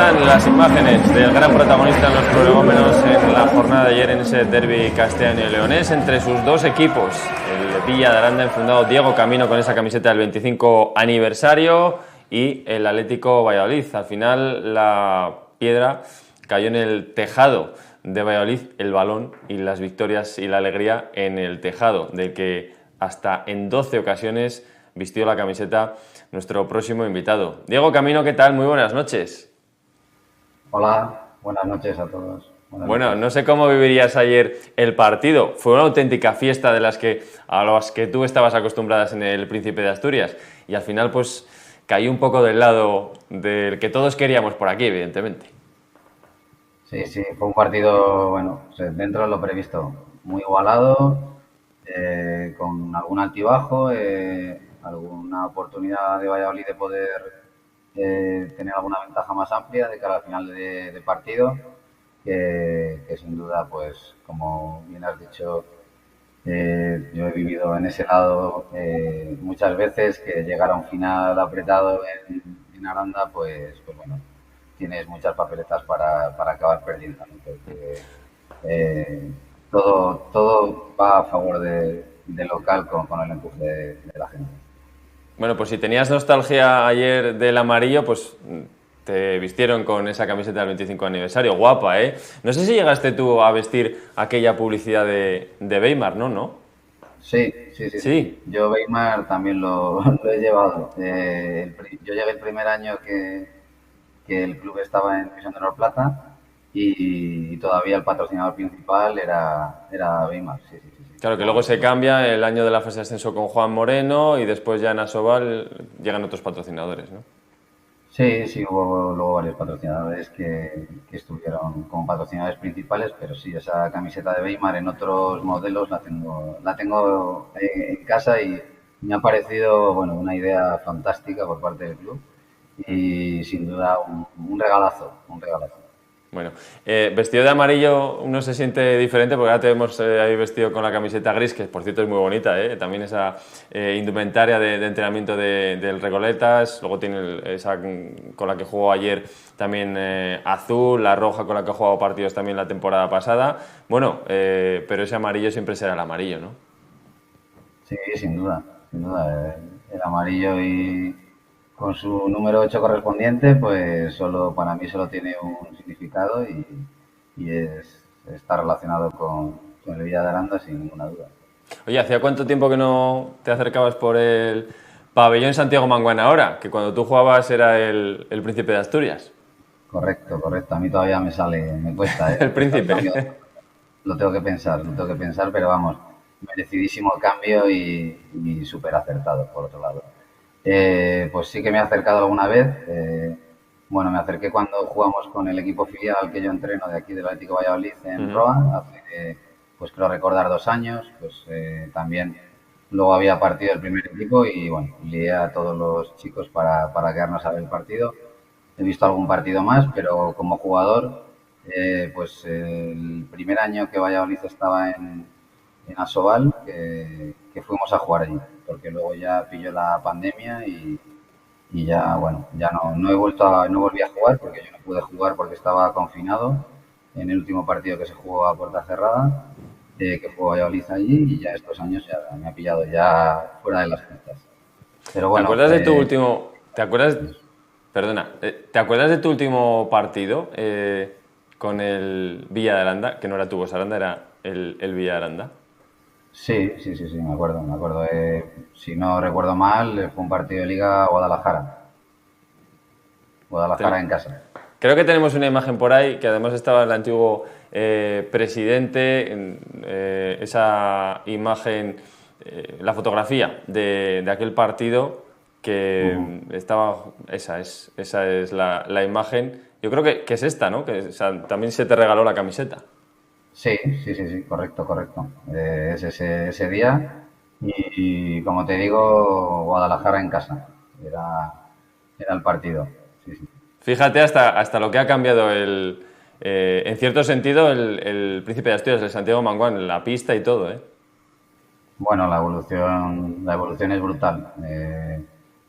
están las imágenes del gran protagonista en los prolegómenos en la jornada de ayer en ese derbi castellano-leonés entre sus dos equipos. El Villa de Aranda, enfundado Diego Camino con esa camiseta del 25 aniversario, y el Atlético Valladolid. Al final la piedra cayó en el tejado de Valladolid, el balón y las victorias y la alegría en el tejado, de que hasta en 12 ocasiones vistió la camiseta nuestro próximo invitado. Diego Camino, ¿qué tal? Muy buenas noches. Hola, buenas noches a todos. Bueno, no sé cómo vivirías ayer el partido. Fue una auténtica fiesta a las que tú estabas acostumbradas en el Príncipe de Asturias. Y al final, pues, cayó un poco del lado del que todos queríamos por aquí, evidentemente. Sí, fue un partido, bueno, dentro de lo previsto, muy igualado, con algún altibajo, alguna oportunidad de Valladolid de poder tener alguna ventaja más amplia de cara al final de partido, que sin duda, pues, como bien has dicho, yo he vivido en ese lado muchas veces, que llegar a un final apretado en Aranda, pues bueno, tienes muchas papeletas para acabar perdiendo, ¿no? Porque todo va a favor del local con el empuje de la gente. Bueno, pues si tenías nostalgia ayer del amarillo, pues te vistieron con esa camiseta del 25 aniversario. Guapa, ¿eh? No sé si llegaste tú a vestir aquella publicidad de Weimar, ¿no? Sí. Sí. Yo Weimar también lo he llevado. Yo llegué el primer año que el club estaba en División de Honor Plata y todavía el patrocinador principal era Weimar. Sí. Claro, que luego se cambia el año de la fase de ascenso con Juan Moreno y después ya en Asobal llegan otros patrocinadores, ¿no? Sí, hubo luego varios patrocinadores que estuvieron como patrocinadores principales, pero sí, esa camiseta de Weimar en otros modelos la tengo en casa y me ha parecido, bueno, una idea fantástica por parte del club y sin duda un regalazo. Bueno, vestido de amarillo uno se siente diferente porque ahora te vemos ahí vestido con la camiseta gris, que por cierto es muy bonita, también esa indumentaria de entrenamiento del Recoletas, luego tiene esa con la que jugó ayer también azul, la roja con la que ha jugado partidos también la temporada pasada. Bueno, pero ese amarillo siempre será el amarillo, ¿no? Sí, sin duda. El amarillo y con su número 8 correspondiente, pues para mí solo tiene un significado y está relacionado con el Villa de Aranda sin ninguna duda. Oye, ¿hacía cuánto tiempo que no te acercabas por el pabellón Santiago Manguán ahora? Que cuando tú jugabas era el Príncipe de Asturias. Correcto. A mí todavía me cuesta, El Príncipe. Lo tengo que pensar, pero vamos, merecidísimo el cambio y súper acertado, por otro lado. Pues sí que me he acercado alguna vez. Bueno, me acerqué cuando jugamos con el equipo filial al que yo entreno de aquí del Atlético Valladolid en Roa, hace, pues creo recordar 2 años. Pues también luego había partido del primer equipo y bueno, lié a todos los chicos para quedarnos a ver el partido. He visto algún partido más, pero como jugador, pues el primer año que Valladolid estaba en Asobal, que fuimos a jugar allí, porque luego ya pilló la pandemia y ya, bueno, ya no volví a jugar porque yo no pude jugar porque estaba confinado en el último partido que se jugó a puerta cerrada, que jugó Valladolid allí y ya estos años ya me ha pillado ya fuera de las pistas. Pero ¿Te bueno, acuerdas de tu último... Perdona, ¿te acuerdas de tu último partido con el Villa de Aranda? Que no era tu Buesa Aranda, era el Villa de Aranda. Sí, me acuerdo. Si no recuerdo mal, fue un partido de Liga Guadalajara en casa. Creo que tenemos una imagen por ahí, que además estaba el antiguo presidente, esa imagen, la fotografía de aquel partido, que estaba, esa es la imagen. Yo creo que es esta, ¿no? Que, o sea, también se te regaló la camiseta. Sí, correcto. Es ese día y como te digo, Guadalajara en casa. Era el partido. Sí. Fíjate hasta lo que ha cambiado en cierto sentido el Príncipe de Asturias, el Santiago Manguán, la pista y todo, ¿eh? Bueno, la evolución es brutal.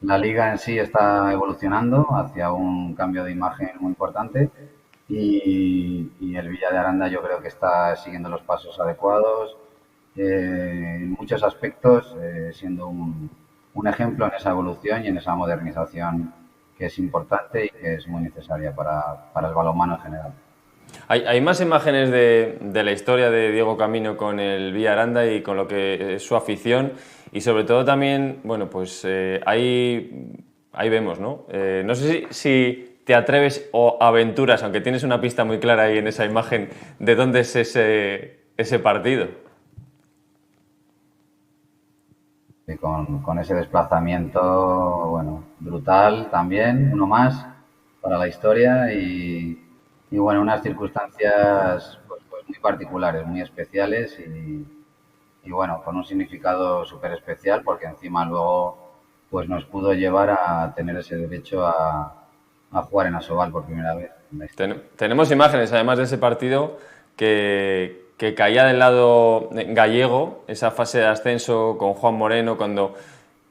la liga en sí está evolucionando hacia un cambio de imagen muy importante y el Villa de Aranda yo creo que está siguiendo los pasos adecuados en muchos aspectos, siendo un ejemplo en esa evolución y en esa modernización que es importante y que es muy necesaria para el balonmano en general. Hay más imágenes de la historia de Diego Camino con el Villa Aranda y con lo que es su afición y sobre todo también, bueno, pues ahí vemos, ¿no? No sé si te atreves o aventuras, aunque tienes una pista muy clara ahí en esa imagen, de dónde es ese partido. Y con ese desplazamiento, bueno, brutal también, uno más para la historia y bueno, unas circunstancias pues muy particulares, muy especiales y bueno, con un significado súper especial porque encima luego pues nos pudo llevar a tener ese derecho a jugar en Asobal por primera vez en la historia. Tenemos imágenes, además de ese partido, que caía del lado gallego, esa fase de ascenso con Juan Moreno, cuando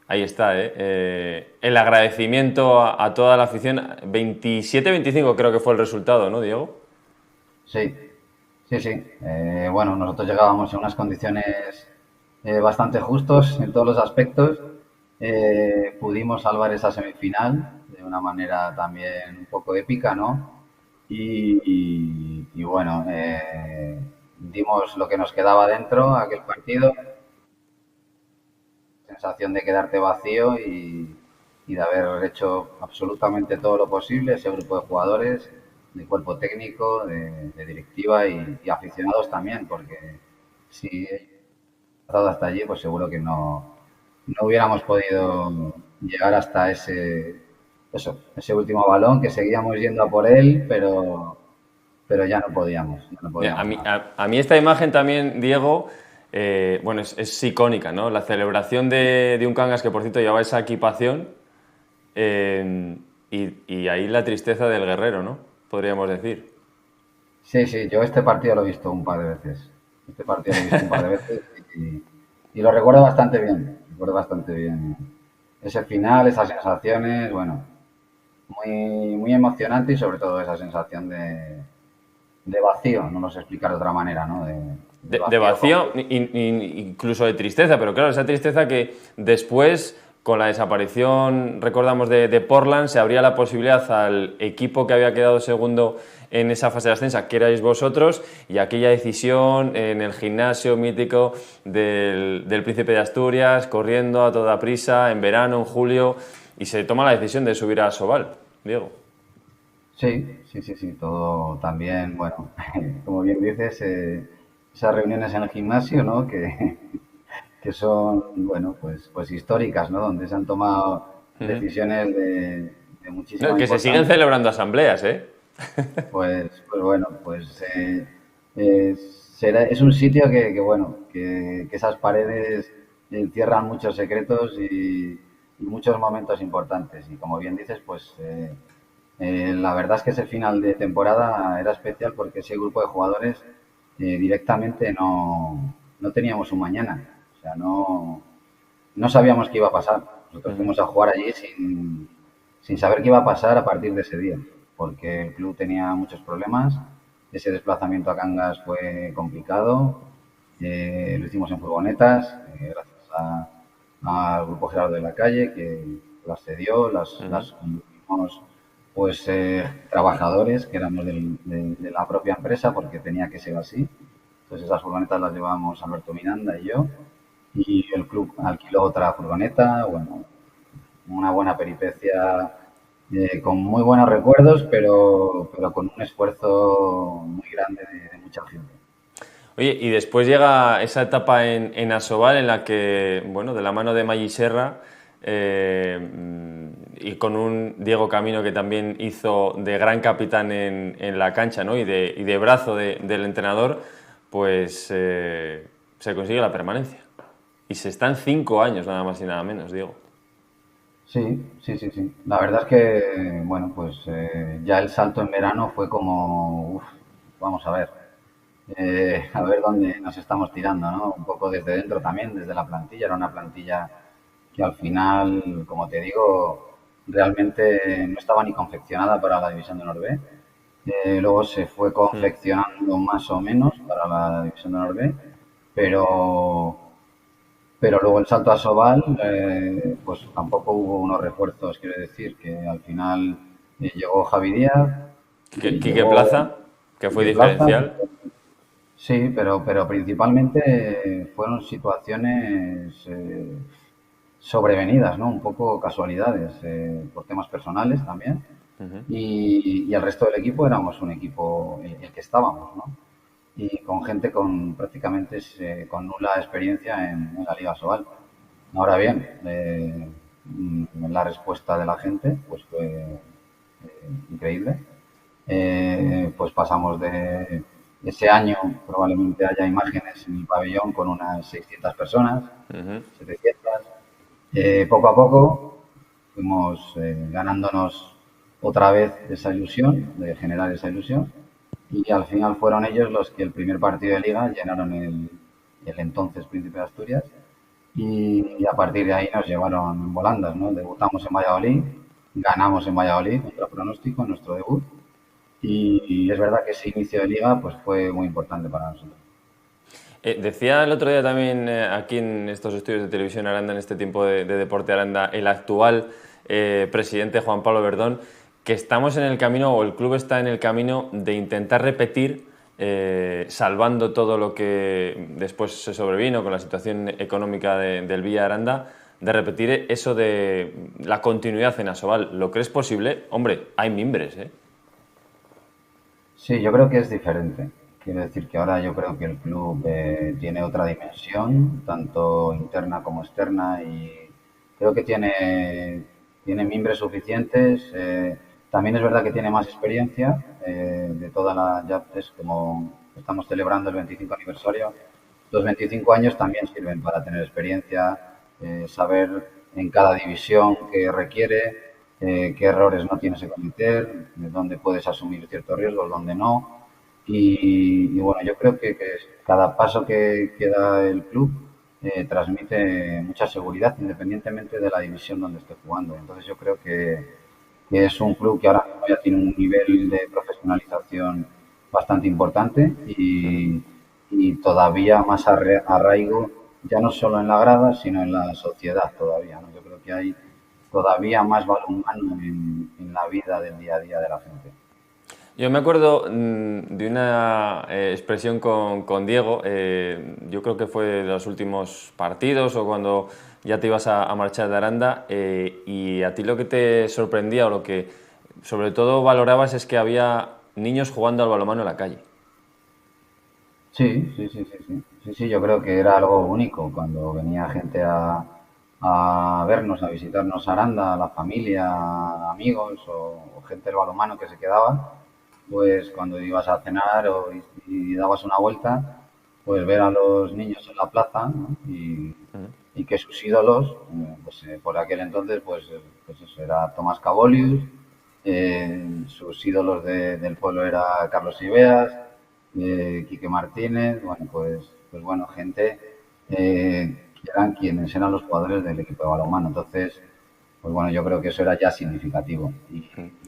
ahí está, el agradecimiento a toda la afición. 27-25 creo que fue el resultado, ¿no, Diego? Sí, sí, sí. Bueno, nosotros llegábamos en unas condiciones bastante justos en todos los aspectos. Pudimos salvar esa semifinal de una manera también un poco épica, ¿no? Y bueno, dimos lo que nos quedaba dentro aquel partido, sensación de quedarte vacío y de haber hecho absolutamente todo lo posible, ese grupo de jugadores, de cuerpo técnico, de directiva y aficionados también, porque si estado hasta allí, pues seguro que no hubiéramos podido llegar hasta ese último balón, que seguíamos yendo a por él, pero ya no podíamos, ya no Mira, podíamos más. a mí esta imagen también, Diego, bueno, es icónica, ¿no? La celebración de un Cangas que, por cierto, llevaba esa equipación y ahí la tristeza del guerrero, ¿no? Podríamos decir. Sí, sí, yo este partido lo he visto un par de veces. Este partido lo he visto un par de veces y lo recuerdo bastante bien. Recuerdo bastante bien ese final, esas sensaciones, bueno, muy, muy emocionante y sobre todo esa sensación de vacío, no lo sé explicar de otra manera, ¿no? De De vacío vacío, completo. incluso de tristeza, pero claro, esa tristeza que después, con la desaparición, recordamos, de Portland, se abría la posibilidad al equipo que había quedado segundo en esa fase de ascenso, que erais vosotros, y aquella decisión en el gimnasio mítico del Príncipe de Asturias, corriendo a toda prisa, en verano, en julio, y se toma la decisión de subir a Sobal, Diego. Sí, sí, sí, sí, todo también, bueno, como bien dices, esas reuniones en el gimnasio, ¿no? Que son, bueno, pues históricas, ¿no? Donde se han tomado decisiones de No, muchísima que se siguen importancia. celebrando asambleas, ¿eh? Pues bueno, es un sitio bueno, que esas paredes encierran muchos secretos y muchos momentos importantes. Y como bien dices, la verdad es que ese final de temporada era especial porque ese grupo de jugadores directamente no teníamos un mañana. O sea, no sabíamos qué iba a pasar. Nosotros fuimos a jugar allí sin saber qué iba a pasar a partir de ese día, porque el club tenía muchos problemas. Ese desplazamiento a Cangas fue complicado. Lo hicimos en furgonetas, gracias al grupo Gerardo de la Calle, que las cedió, las conducimos trabajadores que éramos de la propia empresa, porque tenía que ser así. Entonces esas furgonetas las llevábamos Alberto Miranda y yo, y el club alquiló otra furgoneta, bueno, una buena peripecia con muy buenos recuerdos, pero con un esfuerzo muy grande de mucha gente. Oye, y después llega esa etapa en Asobal en la que, bueno, de la mano de Maggi Serra y con un Diego Camino que también hizo de gran capitán en la cancha, ¿no? Y de brazo del entrenador, pues se consigue la permanencia. Y se están 5 años, nada más y nada menos, Diego. Sí, sí, sí, sí. La verdad es que, bueno, ya el salto en verano fue como, uf, vamos a ver dónde nos estamos tirando, ¿no? Un poco desde dentro también, desde la plantilla. Era una plantilla que al final, como te digo, realmente no estaba ni confeccionada para la División de Honor B. Luego se fue Mm. confeccionando más o menos para la División de Honor B, pero, pero luego el salto a Sobal, pues tampoco hubo unos refuerzos, quiero decir, que al final llegó Javi Díaz, Quique llegó Plaza, que fue Quique Plaza, diferencial. sí, pero principalmente fueron situaciones sobrevenidas, ¿no? Un poco casualidades, por temas personales también. Y el resto del equipo éramos un equipo el que estábamos, ¿no? Y con gente con prácticamente con nula experiencia en la Liga Sobal. Ahora bien, la respuesta de la gente pues fue increíble. Pues pasamos de ese año, probablemente haya imágenes en el pabellón con unas 600 personas, 700. Poco a poco fuimos ganándonos otra vez esa ilusión, de generar esa ilusión, y al final fueron ellos los que el primer partido de liga llenaron el entonces Príncipe de Asturias, y a partir de ahí nos llevaron en volandas, ¿no? Debutamos en Valladolid, ganamos en Valladolid contra pronóstico en nuestro debut, y es verdad que ese inicio de liga pues fue muy importante para nosotros. Decía el otro día también aquí en estos estudios de televisión Aranda, en este tiempo de Deporte Aranda, el actual presidente Juan Pablo Verdón, que estamos en el camino, o el club está en el camino de intentar repetir, salvando todo lo que después se sobrevino con la situación económica del Villa Aranda, de repetir eso de la continuidad en Asobal. ¿Lo crees posible? Hombre, hay mimbres, ¿eh? Sí, yo creo que es diferente. Quiero decir que ahora yo creo que el club tiene otra dimensión, tanto interna como externa, y creo que tiene mimbres suficientes. También es verdad que tiene más experiencia de toda la... Ya es como estamos celebrando el 25 aniversario. Los 25 años también sirven para tener experiencia, saber en cada división qué requiere, qué errores no tienes que cometer, dónde puedes asumir ciertos riesgos, dónde no. Y bueno, yo creo que cada paso que da el club transmite mucha seguridad independientemente de la división donde esté jugando. Entonces yo creo que es un club que ahora mismo ya tiene un nivel de profesionalización bastante importante, y todavía más arraigo, ya no solo en la grada, sino en la sociedad todavía, ¿no? Yo creo que hay todavía más balonmano en la vida del día a día de la gente. Yo me acuerdo de una expresión con Diego, yo creo que fue de los últimos partidos o cuando ya te ibas a marchar de Aranda, y a ti lo que te sorprendía o lo que sobre todo valorabas es que había niños jugando al balonmano en la calle. Sí, sí, sí, sí, sí. Sí, sí, yo creo que era algo único cuando venía gente a vernos, a visitarnos a Aranda, la familia, amigos o gente del balonmano que se quedaba, pues cuando ibas a cenar y dabas una vuelta, pues ver a los niños en la plaza, ¿no? Y que sus ídolos, pues por aquel entonces, pues eso era Tomás Cabolius, sus ídolos del pueblo era Carlos Ibeas, Quique Martínez, bueno, pues bueno, gente que eran quienes eran los jugadores del equipo de balonmano. Entonces, pues bueno, yo creo que eso era ya significativo. Y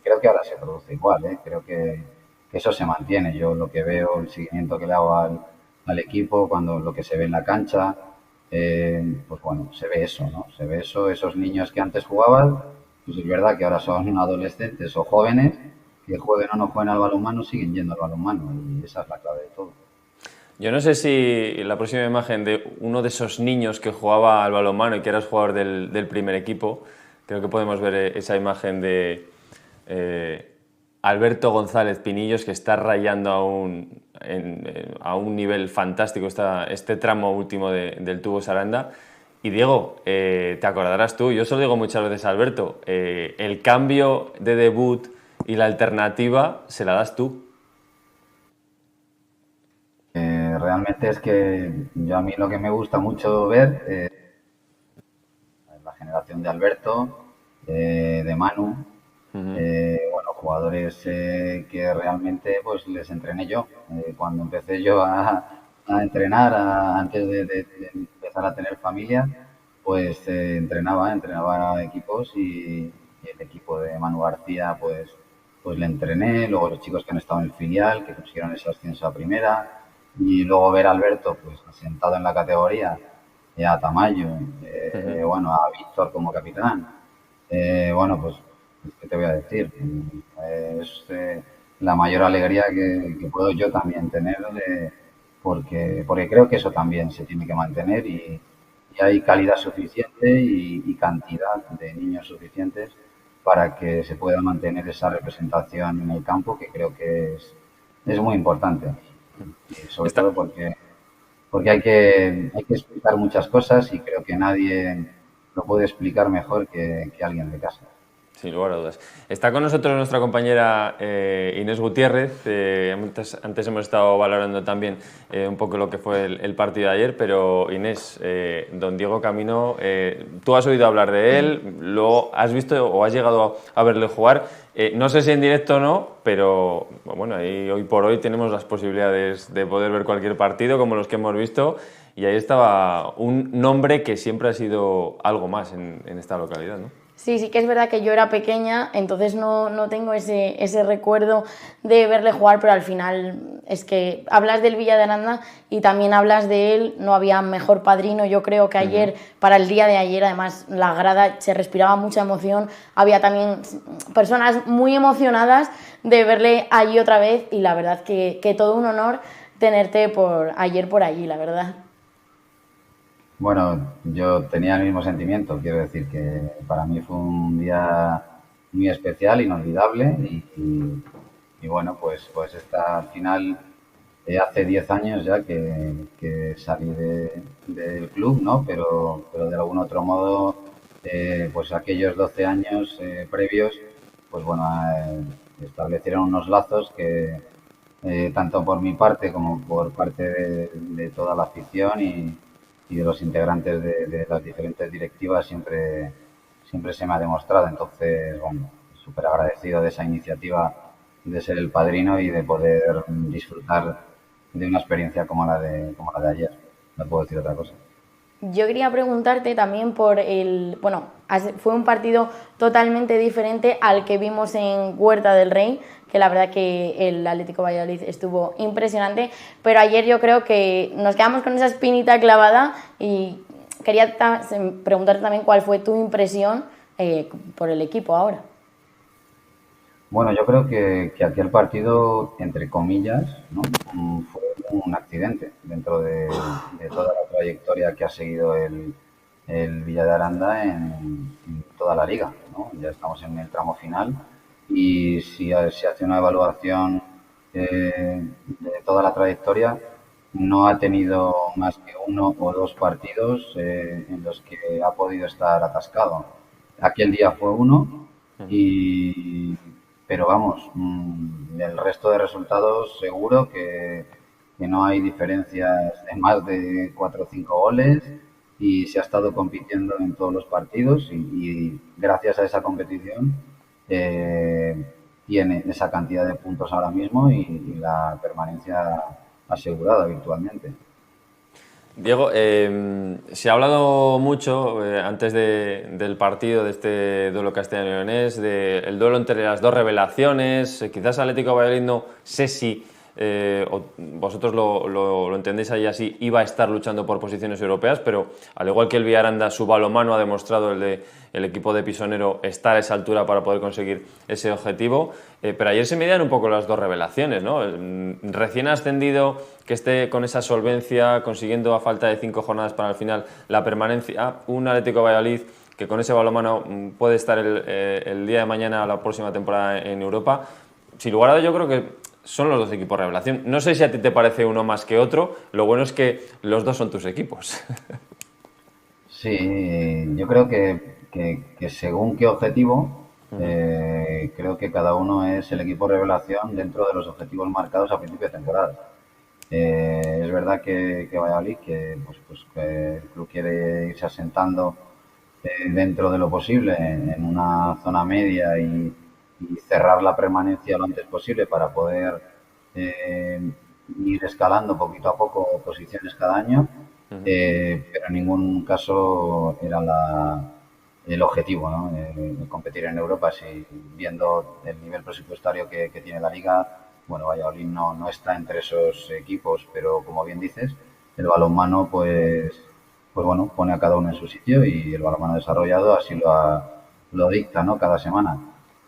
creo que ahora se produce igual, ¿eh? Creo que eso se mantiene. Yo lo que veo, el seguimiento que le hago al equipo, cuando lo que se ve en la cancha, pues bueno, se ve eso, ¿no? Se ve eso, esos niños que antes jugaban, pues es verdad que ahora son adolescentes o jóvenes, que jueguen o no jueguen al balonmano, siguen yendo al balonmano, y esa es la clave de todo. Yo no sé si la próxima imagen de uno de esos niños que jugaba al balonmano y que era jugador del primer equipo, creo que podemos ver esa imagen de Alberto González Pinillos, que está rayando a un nivel fantástico este tramo último del tubo Saranda. Y Diego, te acordarás tú, yo se lo digo muchas veces a Alberto, el cambio de debut y la alternativa se la das tú. Realmente es que yo a mí lo que me gusta mucho ver es la generación de Alberto, de Manu, bueno, jugadores que realmente pues les entrené yo. Cuando empecé yo a entrenar, antes de empezar a tener familia, pues entrenaba equipos y el equipo de Manu García, pues le entrené, luego los chicos que han estado en el filial, que consiguieron ese ascenso a primera, y luego ver a Alberto, pues asentado en la categoría, y a Tamayo, Ujú. bueno, a Víctor como capitán. Bueno, pues, ¿qué te voy a decir? Es la mayor alegría que puedo yo también tener, porque creo que eso también se tiene que mantener y hay calidad suficiente y cantidad de niños suficientes para que se pueda mantener esa representación en el campo, que creo que es muy importante. Y sobre Está, todo porque hay que explicar muchas cosas y creo que nadie lo puede explicar mejor que alguien de casa. Sin lugar a dudas. Está con nosotros nuestra compañera Inés Gutiérrez. Antes hemos estado valorando también un poco lo que fue el partido de ayer, pero Inés, don Diego Camino, tú has oído hablar de él, lo has visto o has llegado a verle jugar. No sé si en directo o no, pero bueno, ahí, hoy por hoy tenemos las posibilidades de poder ver cualquier partido como los que hemos visto. Y ahí estaba un nombre que siempre ha sido algo más en esta localidad, ¿no? Sí, sí que es verdad que yo era pequeña, entonces no tengo ese recuerdo de verle jugar, pero al final es que hablas del Villa de Aranda y también hablas de él, no había mejor padrino, yo creo que ayer, para el día de ayer, además la grada se respiraba mucha emoción, había también personas muy emocionadas de verle allí otra vez y la verdad que todo un honor tenerte ayer por allí, la verdad. Bueno, yo tenía el mismo sentimiento, quiero decir que para mí fue un día muy especial, inolvidable y bueno, pues está al final, hace 10 años ya que salí del club, ¿no? Pero de algún otro modo, pues aquellos 12 años previos, pues bueno, establecieron unos lazos que tanto por mi parte como por parte de toda la afición y de los integrantes de las diferentes directivas siempre se me ha demostrado. Entonces, bueno, súper agradecido de esa iniciativa de ser el padrino y de poder disfrutar de una experiencia como la de ayer. No puedo decir otra cosa. Yo quería preguntarte también por bueno, fue un partido totalmente diferente al que vimos en Huerta del Rey, que la verdad que el Atlético Valladolid estuvo impresionante, pero ayer yo creo que nos quedamos con esa espinita clavada y quería preguntarte también cuál fue tu impresión por el equipo ahora. Bueno, yo creo que aquel partido, entre comillas, ¿no? Fue un accidente dentro de toda la trayectoria que ha seguido el Villa de Aranda en toda la liga, ¿no? Ya estamos en el tramo final y si se hace una evaluación de toda la trayectoria, no ha tenido más que uno o dos partidos en los que ha podido estar atascado. Aquel día fue uno y pero vamos, el resto de resultados seguro que no hay diferencias de más de 4 o 5 goles y se ha estado compitiendo en todos los partidos y gracias a esa competición tiene esa cantidad de puntos ahora mismo y la permanencia asegurada virtualmente. Diego, se ha hablado mucho antes del partido, de este duelo castellano-leonés, del duelo entre las dos revelaciones. Quizás Atlético Valladolid, no sé si vosotros lo entendéis ahí así, iba a estar luchando por posiciones europeas, pero al igual que el Villaranda, su balonmano ha demostrado el equipo de Pisonero estar a esa altura para poder conseguir ese objetivo. Pero ayer se medían un poco las dos revelaciones, ¿no? El recién ascendido, que esté con esa solvencia, consiguiendo a falta de 5 jornadas para el final la permanencia, un Atlético Valladolid que con ese balonmano puede estar el día de mañana, la próxima temporada en Europa. Sin lugar a dudas, yo creo que son los dos equipos revelación. No sé si a ti te parece uno más que otro, lo bueno es que los dos son tus equipos. Sí, yo creo que según qué objetivo, creo que cada uno es el equipo revelación dentro de los objetivos marcados a principio de temporada. Es verdad que Valladolid, que el club quiere irse asentando dentro de lo posible en una zona media y cerrar la permanencia lo antes posible para poder eh, ir escalando poquito a poco posiciones cada año. pero en ningún caso era el objetivo, ¿no? Competir en Europa. Si viendo el nivel presupuestario que tiene la liga, bueno, Valladolid no está entre esos equipos, pero como bien dices, el balonmano, pues bueno, pone a cada uno en su sitio y el balonmano desarrollado así lo dicta, ¿no? Cada semana.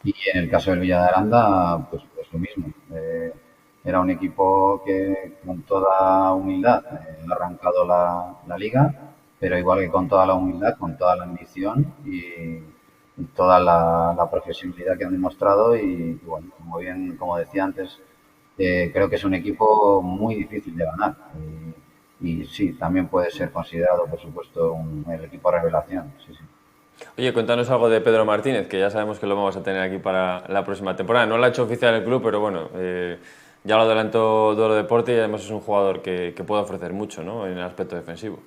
Y en el caso del Villa de Aranda, pues lo mismo. Era un equipo que con toda humildad ha arrancado la liga, pero igual que con toda la humildad, con toda la ambición y toda la profesionalidad que han demostrado y bueno, como decía antes, creo que es un equipo muy difícil de ganar y sí, también puede ser considerado, por supuesto, el equipo revelación. Sí, sí. Oye, cuéntanos algo de Pedro Martínez, que ya sabemos que lo vamos a tener aquí para la próxima temporada. No lo ha hecho oficial el club, pero bueno, ya lo adelantó Duelo Deporte y además es un jugador que puede ofrecer mucho, ¿no? En el aspecto defensivo.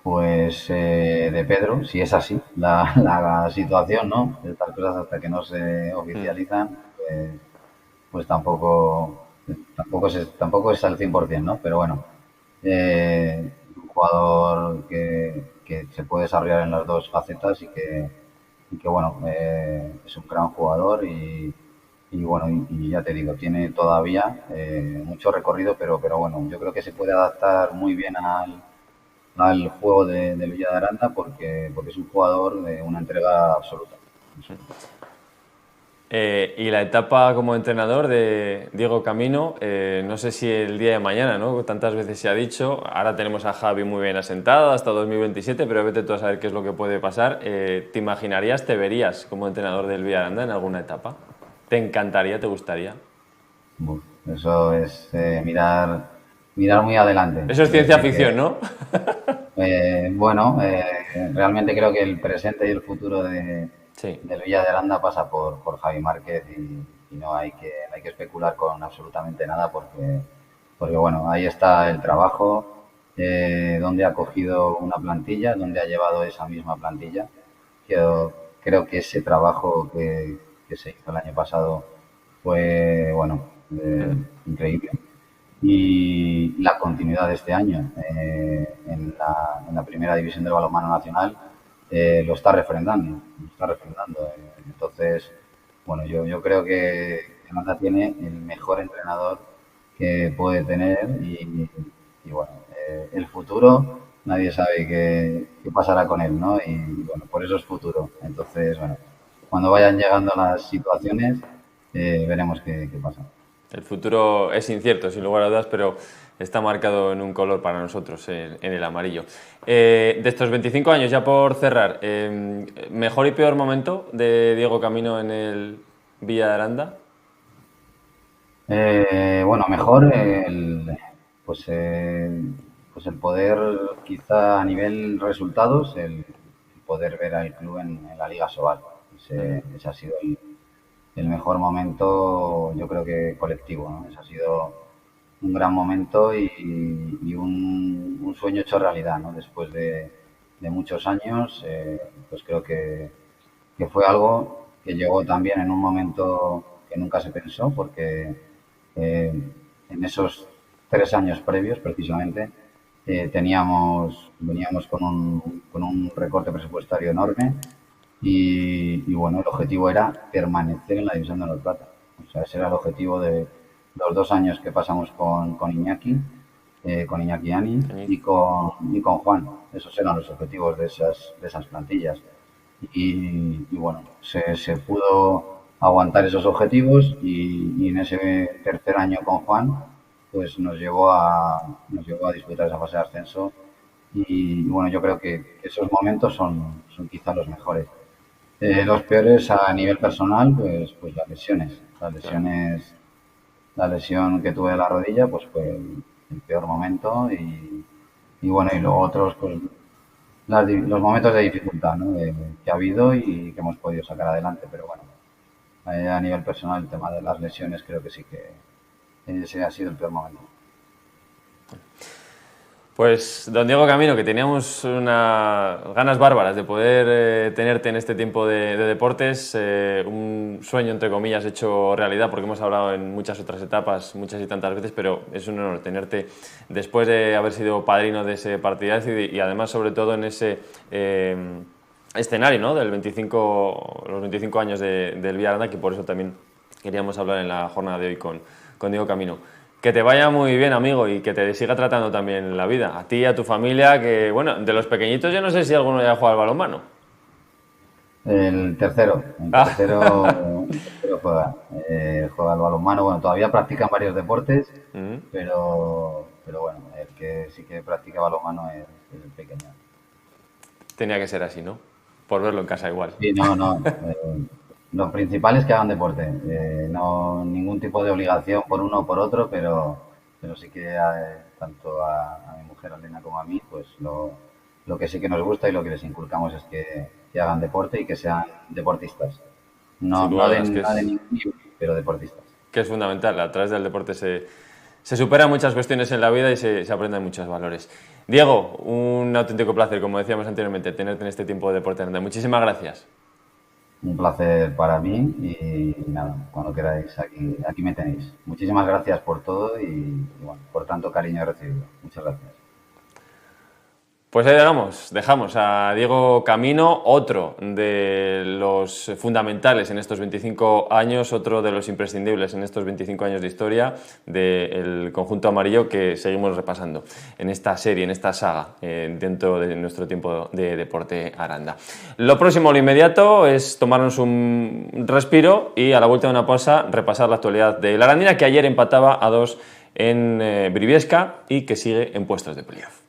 Pues de Pedro, si es así la situación, ¿no? Estas cosas hasta que no se oficializan, pues tampoco es al 100%, ¿no? Pero bueno, un jugador que se puede desarrollar en las dos facetas y que bueno, es un gran jugador y bueno, y ya te digo, tiene todavía mucho recorrido, pero bueno, yo creo que se puede adaptar muy bien al juego del Villa de Aranda porque es un jugador de una entrega absoluta. Y la etapa como entrenador de Diego Camino, no sé si el día de mañana, ¿no? Tantas veces se ha dicho, ahora tenemos a Javi muy bien asentado hasta 2027, pero vete tú a saber qué es lo que puede pasar. ¿Te imaginarías, te verías como entrenador del Villaranda en alguna etapa? ¿Te encantaría, te gustaría? Uf, eso es mirar muy adelante. Eso es Quiero ciencia decir ficción, ¿no? bueno, realmente creo que el presente y el futuro Sí. del Villa de Aranda pasa por Javi Márquez y no hay que especular con absolutamente nada porque bueno, ahí está el trabajo, donde ha cogido una plantilla, donde ha llevado esa misma plantilla. Creo que ese trabajo que se hizo el año pasado fue, bueno, increíble y la continuidad de este año en la primera división del balonmano nacional lo está refrendando. Lo está refrendando. Entonces, bueno, yo creo que Granada tiene el mejor entrenador que puede tener y bueno, el futuro nadie sabe qué pasará con él, ¿no? Y bueno, por eso es futuro. Entonces, bueno, cuando vayan llegando las situaciones, veremos qué pasa. El futuro es incierto, sin lugar a dudas, pero está marcado en un color para nosotros, en el amarillo. De estos 25 años, ya por cerrar, ¿mejor y peor momento de Diego Camino en el Villa de Aranda? Bueno, mejor pues, pues el poder, quizá a nivel resultados, el poder ver al club en la Liga Sobal. Ese ha sido el mejor momento, yo creo que colectivo, ¿no? Ese ha sido un gran momento y un sueño hecho realidad, ¿no? Después de muchos años, pues creo que fue algo que llegó también en un momento que nunca se pensó, porque en esos 3 años previos, precisamente, veníamos con un recorte presupuestario enorme y bueno, el objetivo era permanecer en la División de Honor Plata. O sea, ese era el objetivo de los 2 años que pasamos con Iñaki Ani y con Juan. Esos eran los objetivos de esas plantillas. Y bueno, se pudo aguantar esos objetivos y en ese tercer año con Juan, pues nos llevó a disputar esa fase de ascenso y bueno, yo creo que esos momentos son quizá los mejores. Los peores a nivel personal, pues las lesiones. La lesión que tuve de la rodilla, pues fue el peor momento y bueno, y luego otros, pues los momentos de dificultad, ¿no? Que ha habido y que hemos podido sacar adelante, pero bueno, a nivel personal el tema de las lesiones creo que sí que ese ha sido el peor momento. Pues, don Diego Camino, que teníamos unas ganas bárbaras de poder tenerte en este tiempo de deportes, un sueño, entre comillas, hecho realidad, porque hemos hablado en muchas otras etapas, muchas y tantas veces, pero es un honor tenerte después de haber sido padrino de ese partidazo y además, sobre todo, en ese escenario, ¿no?, los 25 años del Villa de Aranda, que por eso también queríamos hablar en la jornada de hoy con Diego Camino. Que te vaya muy bien, amigo, y que te siga tratando también la vida. A ti y a tu familia, que, bueno, de los pequeñitos yo no sé si alguno ya juega al balonmano. El tercero juega al balonmano. Bueno, todavía practican varios deportes, pero bueno, el que sí que practica balonmano es el pequeño. Tenía que ser así, ¿no? Por verlo en casa igual. Sí, no. Lo principal es que hagan deporte. No ningún tipo de obligación por uno o por otro, pero sí que tanto a mi mujer, a Elena, como a mí, pues lo que sí que nos gusta y lo que les inculcamos es que hagan deporte y que sean deportistas. No de ningún nivel, pero deportistas. Que es fundamental. A través del deporte se superan muchas cuestiones en la vida y se aprenden muchos valores. Diego, un auténtico placer, como decíamos anteriormente, tenerte en este tiempo de Deporte Aranda. Muchísimas gracias. Un placer para mí y nada, cuando queráis, aquí me tenéis. Muchísimas gracias por todo y bueno, por tanto cariño recibido. Muchas gracias. Pues ahí dejamos a Diego Camino, otro de los fundamentales en estos 25 años, otro de los imprescindibles en estos 25 años de historia del conjunto amarillo que seguimos repasando en esta serie, en esta saga, dentro de nuestro tiempo de Deporte Aranda. Lo próximo, lo inmediato, es tomarnos un respiro y a la vuelta de una pausa repasar la actualidad de la Arandina, que ayer empataba a 2 en Briviesca y que sigue en puestos de playoff.